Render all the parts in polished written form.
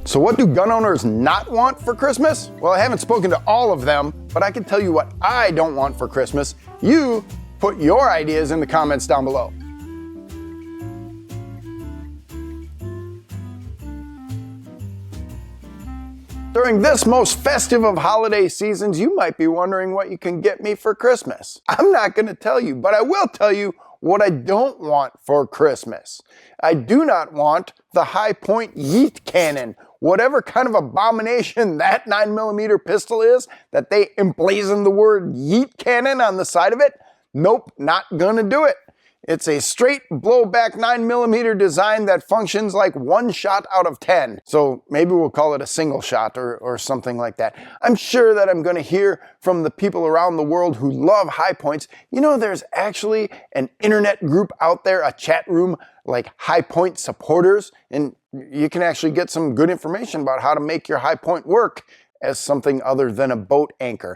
So what do gun owners not want for Christmas? Well, I haven't spoken to all of them, but I can tell you what I don't want for Christmas. You put your ideas in the comments down below. During this most festive of holiday seasons, you might be wondering what you can get me for Christmas. I'm not going to tell you, but I will tell you what I don't want for Christmas. I do not want the high-point yeet cannon, whatever kind of abomination that 9mm pistol is, that they emblazon the word yeet cannon on the side of it. Nope, not gonna do it. It's a straight blowback 9mm design that functions like 1 shot out of 10. So maybe we'll call it a single shot or something like that. I'm sure that I'm gonna hear from the people around the world who love high points. You know, there's actually an internet group out there, a chat room like high point supporters, and you can actually get some good information about how to make your high point work as something other than a boat anchor.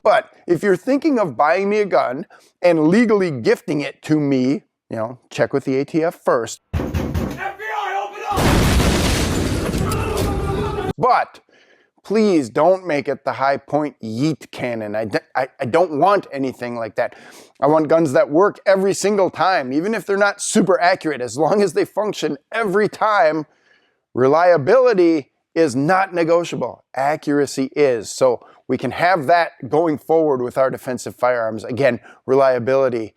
But if you're thinking of buying me a gun and legally gifting it to me, you know, check with the ATF first. FBI, open up! But please don't make it the high-point yeet cannon. I don't want anything like that. I want guns that work every single time, even if they're not super accurate. As long as they function every time, reliability is not negotiable. Accuracy is. So we can have that going forward with our defensive firearms. Again, reliability,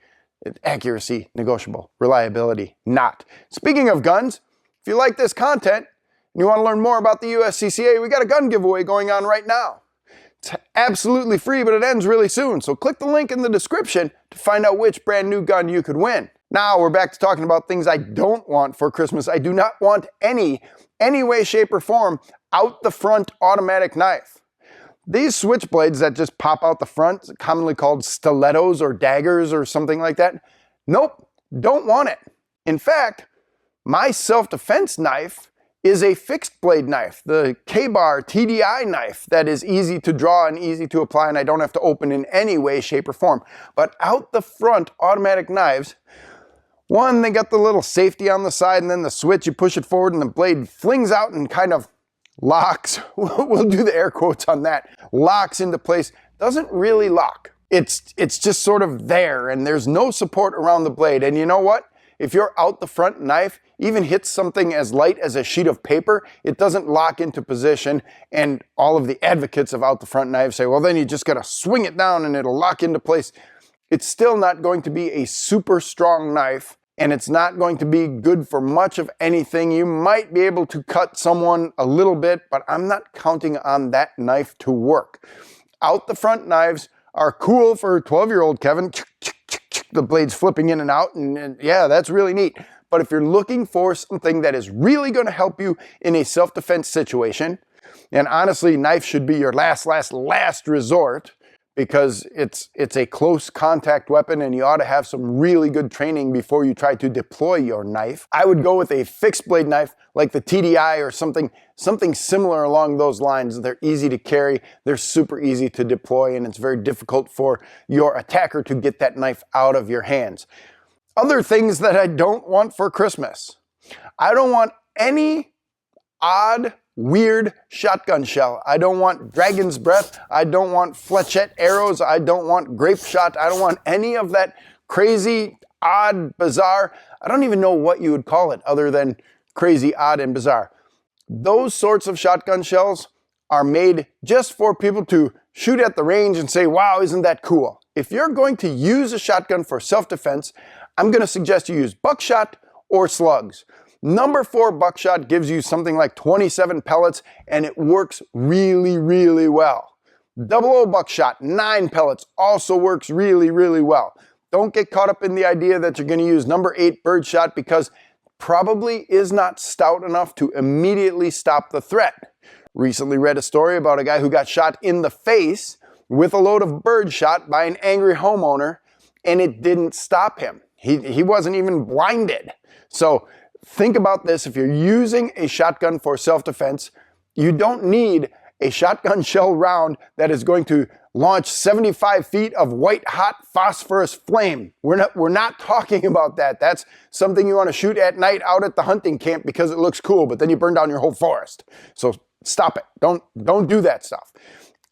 accuracy, negotiable. Reliability, not. Speaking of guns, if you like this content and you want to learn more about the USCCA, we got a gun giveaway going on right now. It's absolutely free, but it ends really soon. So click the link in the description to find out which brand new gun you could win. Now we're back to talking about things I don't want for Christmas. I do not want any way, shape, or form out the front automatic knife. These switchblades that just pop out the front, commonly called stilettos or daggers or something like that, nope, don't want it. In fact, my self-defense knife is a fixed blade knife, the K-bar TDI knife that is easy to draw and easy to apply, and I don't have to open in any way, shape, or form. But out the front automatic knives, one, they got the little safety on the side, and then the switch, you push it forward and the blade flings out and kind of locks. We'll do the air quotes on that. Locks into place. Doesn't really lock. It's just sort of there, and there's no support around the blade. And you know what? If your out the front knife even hits something as light as a sheet of paper, it doesn't lock into position. And all of the advocates of out the front knives say, well, then you just got to swing it down and it'll lock into place. It's still not going to be a super strong knife, and it's not going to be good for much of anything. You might be able to cut someone a little bit, but I'm not counting on that knife to work. Out the front knives are cool for 12-year-old Kevin. The blade's flipping in and out, and yeah, that's really neat. But if you're looking for something that is really going to help you in a self-defense situation, and honestly, knife should be your last resort, because it's a close contact weapon and you ought to have some really good training before you try to deploy your knife. I would go with a fixed blade knife like the TDI or something similar along those lines. They're easy to carry, they're super easy to deploy, and it's very difficult for your attacker to get that knife out of your hands. Other things that I don't want for Christmas. I don't want any odd, weird shotgun shell. I don't want dragon's breath. I don't want fletchette arrows. I don't want grape shot. I don't want any of that crazy, odd, bizarre. I don't even know what you would call it other than crazy, odd, and bizarre. Those sorts of shotgun shells are made just for people to shoot at the range and say, wow, isn't that cool? If you're going to use a shotgun for self-defense, I'm going to suggest you use buckshot or slugs. Number 4 buckshot gives you something like 27 pellets, and it works really, really well. 00 buckshot, 9 pellets, also works really, really well. Don't get caught up in the idea that you're going to use number 8 birdshot, because probably is not stout enough to immediately stop the threat. Recently read a story about a guy who got shot in the face with a load of birdshot by an angry homeowner, and it didn't stop him. He wasn't even blinded. So think about this. If you're using a shotgun for self-defense, you don't need a shotgun shell round that is going to launch 75 feet of white hot phosphorus flame. We're not talking about that. That's something you want to shoot at night out at the hunting camp because it looks cool, but then you burn down your whole forest. So stop it. Don't do that stuff.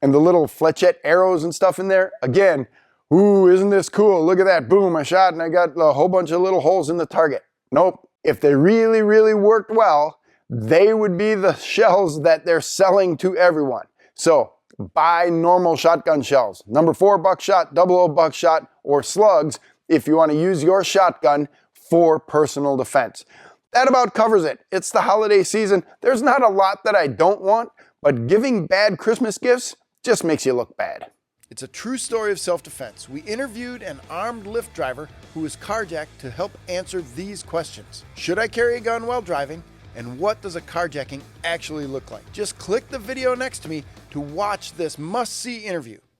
And the little flechette arrows and stuff in there, again, ooh, isn't this cool? Look at that. Boom, I shot and I got a whole bunch of little holes in the target. Nope. If they really, really worked well, they would be the shells that they're selling to everyone. So buy normal shotgun shells. Number 4 buckshot, 00 buckshot, or slugs if you want to use your shotgun for personal defense. That about covers it. It's the holiday season. There's not a lot that I don't want, but giving bad Christmas gifts just makes you look bad. It's a true story of self-defense. We interviewed an armed Lyft driver who was carjacked to help answer these questions. Should I carry a gun while driving? And what does a carjacking actually look like? Just click the video next to me to watch this must-see interview.